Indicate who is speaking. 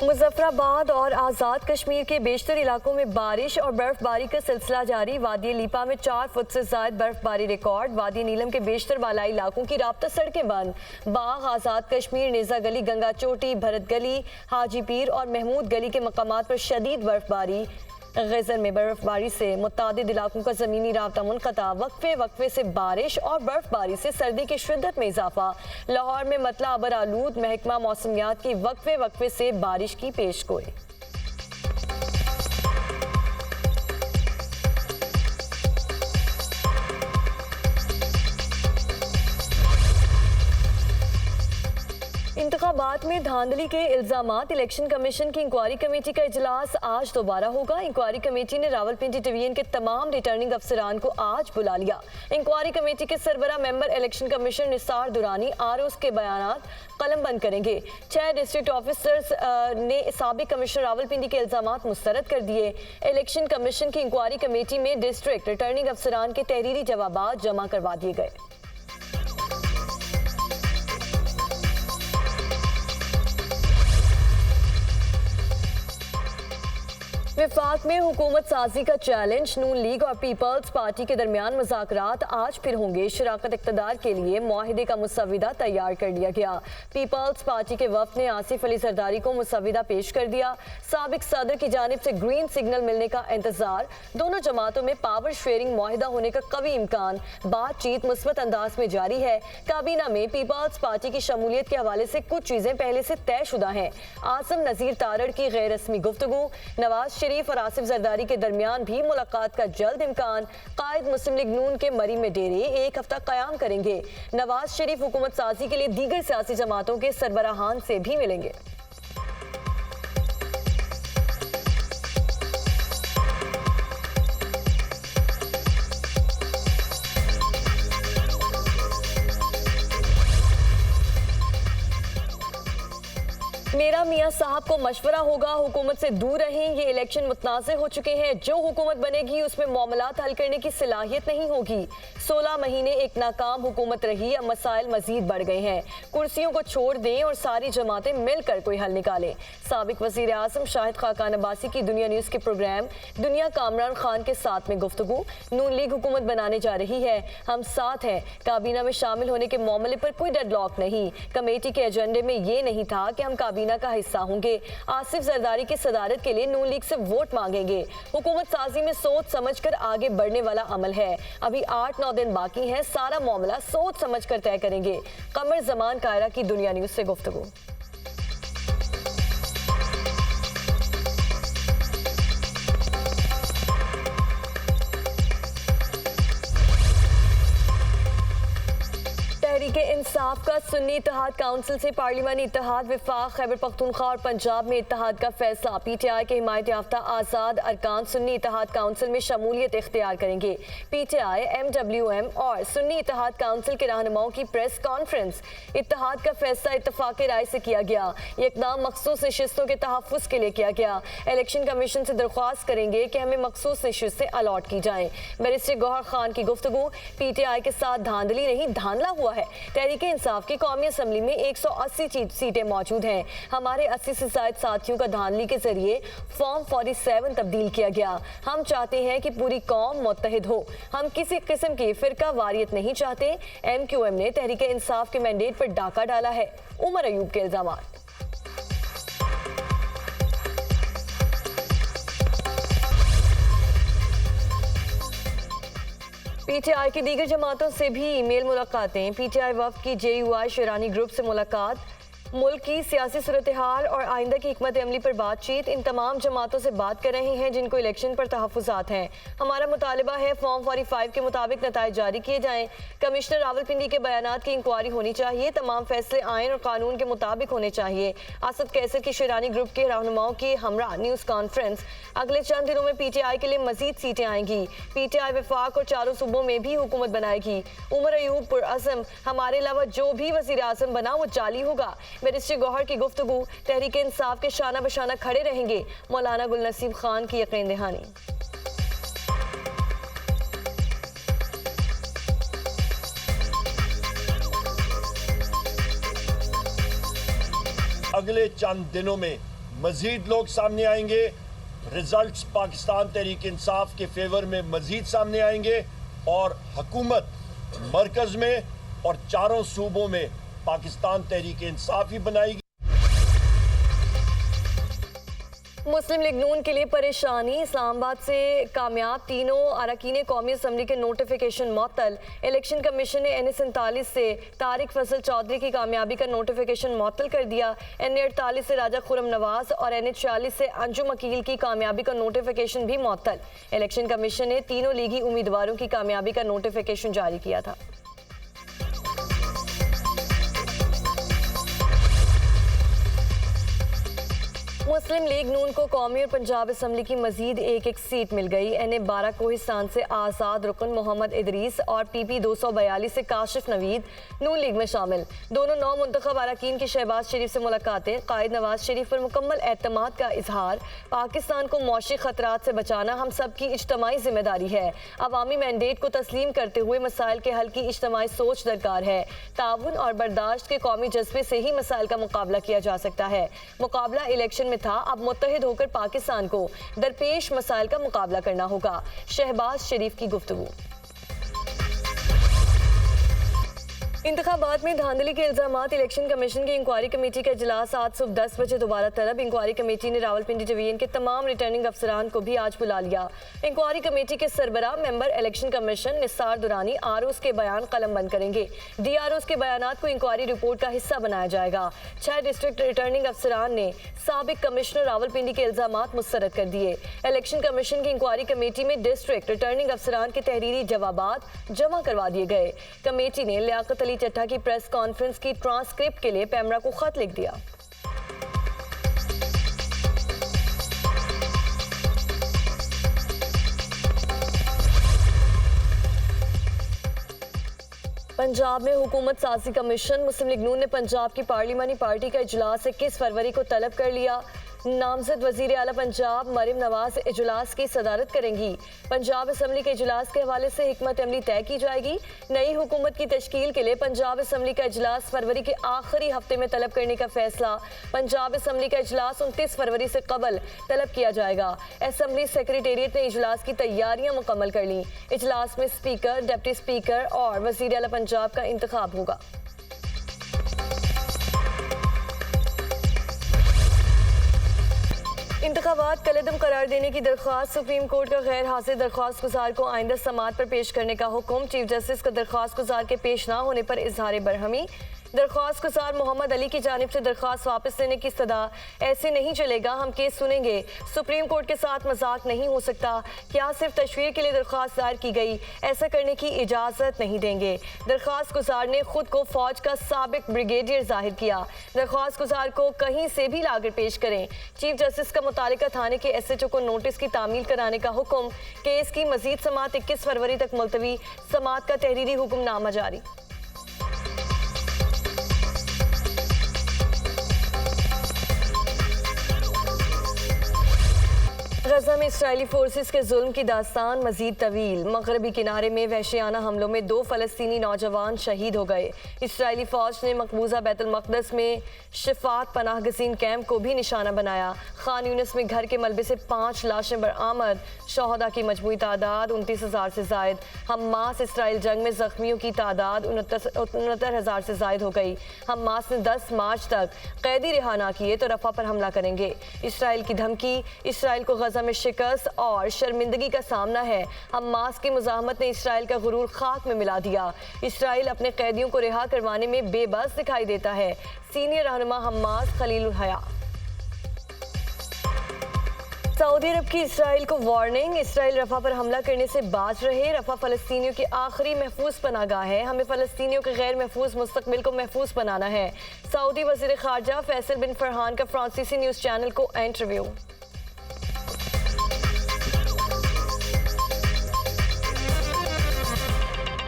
Speaker 1: मुजफ्फराबाद और आज़ाद कश्मीर के बेशतर इलाकों में बारिश और बर्फबारी का सिलसिला जारी। वादी लीपा में 4 फुट से ज्यादा बर्फबारी रिकॉर्ड। वादी नीलम के बेशतर वालाई इलाकों की राब्ता सड़कें बंद। बाग, आज़ाद कश्मीर, नेजा गली, गंगा चोटी, भरत गली, हाजी पीर और महमूद गली के मकामात पर शदीद बर्फबारी। गजर में बर्फबारी से मुतादिद इलाकों का ज़मीनी राब्ता मुनक़ता। वक्फे वक्फे से बारिश और बर्फबारी से सर्दी की शिद्दत में इजाफा। लाहौर में मतला अबर आलूद। महकमा मौसमियात की वक्फे वक्फे से बारिश की पेशगोई। इंतखाबात में धांधली के इल्जामात। इलेक्शन कमीशन की इंक्वायरी कमेटी का इजलास आज दोबारा होगा। इंक्वायरी कमेटी ने रावलपिंडी डिवीजन के तमाम रिटर्निंग अफसरान को आज बुला लिया। इंक्वायरी कमेटी के सरबरा member election commissioner Nisar Durrani ROs के बयानात कलम बंद करेंगे। 6 डिस्ट्रिक्ट ऑफिसर्स ने साबिक कमिश्नर रावलपिंडी के इल्जामात मुस्तरद कर दिए। इलेक्शन कमीशन की इंक्वायरी कमेटी में डिस्ट्रिक्ट रिटर्निंग अफसरान के तहरीरी जवाबात जमा करवा दिए गए। विफाक में हुकूमत साजी का चैलेंज। नून लीग और पीपल्स पार्टी के दरमियान मुज़ाकरात आज फिर होंगे। शराकत इक़्तिदार के लिए मुआहिदे का मुसव्विदा तैयार कर लिया गया। पीपल्स पार्टी के वफ़द ने आसिफ अली जरदारी को मुसव्विदा पेश कर दिया। साबिक सदर की जानिब से ग्रीन सिग्नल मिलने का इंतजार। दोनों जमातों में पावर शेयरिंग मुआहिदा होने का कवी इम्कान। बातचीत मुस्बत अंदाज में जारी है। काबीना में पीपल्स पार्टी की शमूलियत के हवाले से कुछ चीज़ें पहले से तयशुदा हैं। आसिम नज़ीर तारड़ की गैर रस्मी गुफ्तगू। नवाज शरीफ और आसिफ जरदारी के दरमियान भी मुलाकात का जल्द इम्कान। कायद मुस्लिम लीग नून के मरी में डेरे 1 हफ्ता कयाम करेंगे। नवाज शरीफ हुकूमत साजी के लिए दीगर सियासी जमातों के सरबराहान से भी मिलेंगे। मेरा मियां साहब को मशवरा होगा, हुकूमत से दूर रहें। ये इलेक्शन मुतनाज़ हो चुके हैं। जो हुकूमत बनेगी उसमें मामलात हल करने की सलाहियत नहीं होगी। 16 महीने एक नाकाम हुकूमत रही। अब मसाइल मजीद बढ़ गए हैं। कुर्सियों को छोड़ दें और सारी जमातें मिलकर कोई हल निकालें। साबिक वज़ीर आज़म शाहिद खाकान अब्बासी की दुनिया न्यूज़ के प्रोग्राम दुनिया कामरान खान के साथ में गुफ्तगू। नून लीग हुकूमत बनाने जा रही है, हम साथ हैं। काबीना में शामिल होने के मामले पर कोई डेडलॉक नहीं। कमेटी के एजेंडे में ये नहीं था कि हम काबीना का हिस्सा होंगे। आसिफ जरदारी की सदारत के लिए नून लीग से वोट मांगेंगे। हुकूमत साजी में सोच समझकर आगे बढ़ने वाला अमल है। अभी 8-9 दिन बाकी हैं। सारा मामला सोच समझकर तय करेंगे। कमर जमान कायरा की दुनिया न्यूज़ से गुफ्तगू। तहरीके इंसाफ का सुन्नी इत्तेहाद काउंसिल से पार्लिमानी इत्तेहाद। विफाक, खैबर पख्तूनख्वा और पंजाब में इत्तेहाद का फैसला। पीटीआई के हिमायत याफ्ता आज़ाद अरकान सुन्नी इत्तेहाद काउंसिल में शमूलियत इख्तियार करेंगे। पीटीआई, एमडब्ल्यूएम और सुन्नी इत्तेहाद काउंसिल के रहनुमाओं की प्रेस कॉन्फ्रेंस। इत्तेहाद का फैसला इत्तफाक़ राय से किया गया। ये इक़दाम मखसूस नशिस्तों के तहफ़्फ़ुज़ के लिए किया गया। इलेक्शन कमीशन से दरख्वास्त करेंगे कि हमें मखसूस नशिस्तें अलॉट की जाएँ। बैरिस्टर गौहर खान की गुफ्तगू। पीटीआई के साथ धांधली नहीं, धांधला हुआ है। तहरीके इंसाफ की कौमी असम्बली में 180 सीटें मौजूद हैं। हमारे 80 से ज्यादा साथियों का धांधली के जरिए फॉर्म 47 तब्दील किया गया। हम चाहते हैं कि पूरी कौम मुत्तहिद हो। हम किसी किस्म की फिरका वारियत नहीं चाहते। एमक्यूएम ने तहरीके इंसाफ के मैंडेट पर डाका डाला है। उमर अयूब के इल्जामात। पीटीआई की दीगर जमातों से भी ईमेल मुलाकातें। पीटीआई वफ़द की जेयूआई शेरानी ग्रुप से मुलाकात। मुल्क की सियासी सूरत हाल और आइंदा की हिकमत अमली पर बातचीत। इन तमाम जमातों से बात कर रहे हैं जिनको इलेक्शन पर तहफ़्फ़ुज़ात हैं। हमारा मुतालबा है फॉर्म 45 के मुताबिक नताइज जारी किए जाएँ। कमिश्नर रावलपिंडी के बयानात की इंक्वायरी होनी चाहिए। तमाम फैसले आइन और कानून के मुताबिक होने चाहिए। असद कैसर की शेरानी ग्रुप के रहनुमाओं की हमरा न्यूज़ कॉन्फ्रेंस। अगले चंद दिनों में पीटीआई के लिए मजीद सीटें आएंगी। पीटीआई विफाक और चारों सूबों में भी हुकूमत बनाएगी। उमर अयूब पुरअज़म, हमारे अलावा जो भी वज़ीर आज़म बना वो जाली होगा। बैरिस्टर गौहर की गुफ्तगू। तहरीक इंसाफ के शाना बशाना खड़े रहेंगे। मौलाना गुलनसीब खान की यकीन दहानी।
Speaker 2: अगले चंद दिनों में मज़ीद लोग सामने आएंगे, रिजल्ट्स पाकिस्तान तहरीक इंसाफ के फेवर में मज़ीद सामने आएंगे और हुकूमत मरकज़ में और चारों सूबों में पाकिस्तान तहरीक इंसाफ ही बनाएगी।
Speaker 1: मुस्लिम लीग नून के लिए परेशानी, इस्लामाबाद से कामयाब तीनों अरकान कौमी असम्बली के नोटिफिकेशन मअतल। इलेक्शन कमीशन ने NA47 से तारिक फजल चौधरी की कामयाबी का नोटिफिकेशन मअतल कर दिया। NA48 से राजा खुरम नवाज और NA46 से अंजुम अकील की कामयाबी का नोटिफिकेशन भी मअतल। इलेक्शन कमीशन ने तीनों लीगी उम्मीदवारों की कामयाबी का नोटिफिकेशन जारी किया था। मुस्लिम लीग नून को कौमी और पंजाब असम्बली की मजीद एक सीट मिल गई। NA12 कोहिस्तान से आज़ाद रुकन मोहम्मद इदरीस और PP 242 से काशिफ नवीद नून लीग में शामिल। दोनों नौ मुंतखब अरकान की शहबाज शरीफ से मुलाकातें, कायद नवाज शरीफ पर मुकम्मल एतमाद का इजहार। पाकिस्तान को मौशी खतरात से बचाना हम सब की इज्तमाही जिम्मेदारी है। अवामी मैंडेट को तस्लीम करते हुए मसाइल के हल की इज्तमाही सोच दरकार है। ताउन और बर्दाश्त के कौमी जज्बे से ही मसाइल का मुकाबला किया जा सकता है। मुकाबला इलेक्शन में था, अब मुत्तहिद होकर पाकिस्तान को दरपेश मसाइल का मुकाबला करना होगा। शहबाज शरीफ की गुफ्तगू। इंतखाबात में धांधली के इल्जामात, इलेक्शन कमीशन की इंक्वायरी कमेटी का इजलास आज सुबह 10 बजे दोबारा तलब। इंक्वायरी कमेटी ने रावलपिंडी डिवीजन के तमाम रिटर्निंग अफसरान को भी आज बुला लिया। इंक्वायरी कमेटी के सरबराह member election commission Nisar Durrani ROs के बयान कलम बंद करेंगे। DROs के बयानात को इंक्वायरी रिपोर्ट का हिस्सा बनाया जाएगा। 6 डिस्ट्रिक्ट रिटर्निंग अफसरान ने साबिक कमिश्नर रावलपिंडी के इल्जामात मुस्तरद कर दिए। इलेक्शन कमीशन की इंक्वायरी कमेटी में डिस्ट्रिक्ट रिटर्निंग अफसरान के तहरीरी जवाबात जमा करवा दिए गए। कमेटी ने लियाकत चट्टा की प्रेस कॉन्फ्रेंस की ट्रांसक्रिप्ट के लिए पैमरा को खत लिख दिया। पंजाब में हुकूमत साजी कमीशन, मुस्लिम लीग नून ने पंजाब की पार्लिमानी पार्टी का इजलास 21 फरवरी को तलब कर लिया। नामजद वजीर आला पंजाब मरियम नवाज इजलास की सदारत करेंगी। पंजाब असम्बली के इजलास के हवाले से हिकमत अमली तय की जाएगी। नई हुकूमत की तश्कील के लिए पंजाब असम्बली का इजलास फरवरी के आखिरी हफ्ते में तलब करने का फैसला। पंजाब असम्बली का इजलास 29 फरवरी से कबल तलब किया जाएगा। असम्बली सेक्रेटेरिएट ने इजलास की तैयारियां मुकम्मल कर ली। इजलास में स्पीकर, डिप्टी स्पीकर और वजीर आला पंजाब का इंतखाब होगा। इंतखाबात कलअदम करार देने की दरख्वास्त, सुप्रीम कोर्ट का गैर हाजिर दरख्वास्त गुजार को आइंदा समाअत पर पेश करने का हुक्म। चीफ जस्टिस का दरख्वास्त गुजार के पेश ना होने पर इजहार बरहमी। दरख्वास्त गुजार मोहम्मद अली की जानिब से दरख्वास्त वापस लेने की सदा, ऐसे नहीं चलेगा, हम केस सुनेंगे। सुप्रीम कोर्ट के साथ मजाक नहीं हो सकता। क्या सिर्फ तशवीर के लिए दरख्वास्त दायर की गई? ऐसा करने की इजाज़त नहीं देंगे। दरख्वास्त गुजार ने खुद को फौज का साबिक ब्रिगेडियर जाहिर किया। दरख्वास्त गुजार को कहीं से भी लाकर पेश करें। चीफ जस्टिस का मुतालिका थाने के SHO को नोटिस की तामील कराने का हुक्म। केस की मजीद समाअत 21 फरवरी तक मुलतवी। समाअत का तहरीरी हुक्मनामा जारी। गजा में इसराइली फोर्सेस के जुल्म की दास्तान मजीद तवील। मगरबी किनारे में वहशियाना हमलों में 2 फलस्तीनी नौजवान शहीद हो गए। इसराइली फौज ने मकबूजा बैतुल मक़दस में शिफात पनाह गज़ीन कैंप को भी निशाना बनाया। खान यूनिस में घर के मलबे से 5 लाशें बरामद। शहदा की मजमूई तादाद 29,000 से जायद। हमास इसराइल जंग में जख्मियों की तादाद 69,000 से जायद हो गई। हमास ने 10 मार्च तक कैदी रिहा ना किए तो रफा पर हमला करेंगे। इसराइल की धमकी, इसराइल को गजा में शिकस्त और शर्मिंदगी का सामना है। हमास की मुजाहमत ने इसराइल का गुरूर खाक में मिला दिया। इसराइल अपने कैदियों को रिहा करवाने में बेबस दिखाई देता है। सीनियर रहनुमा हमास खलीलुल हया। सऊदी अरब की इसराइल को वार्निंग, इसराइल रफा पर हमला करने से बाज रहे। रफा फलस्तीनियों की आखिरी महफूज पनागाह है। हमें फलस्तीनियों के गैर महफूज मुस्तकबिल को महफूज बनाना है। सऊदी वज़ीर ख़ारजा फैसल बिन फरहान का फ्रांसीसी न्यूज़ चैनल को इंटरव्यू।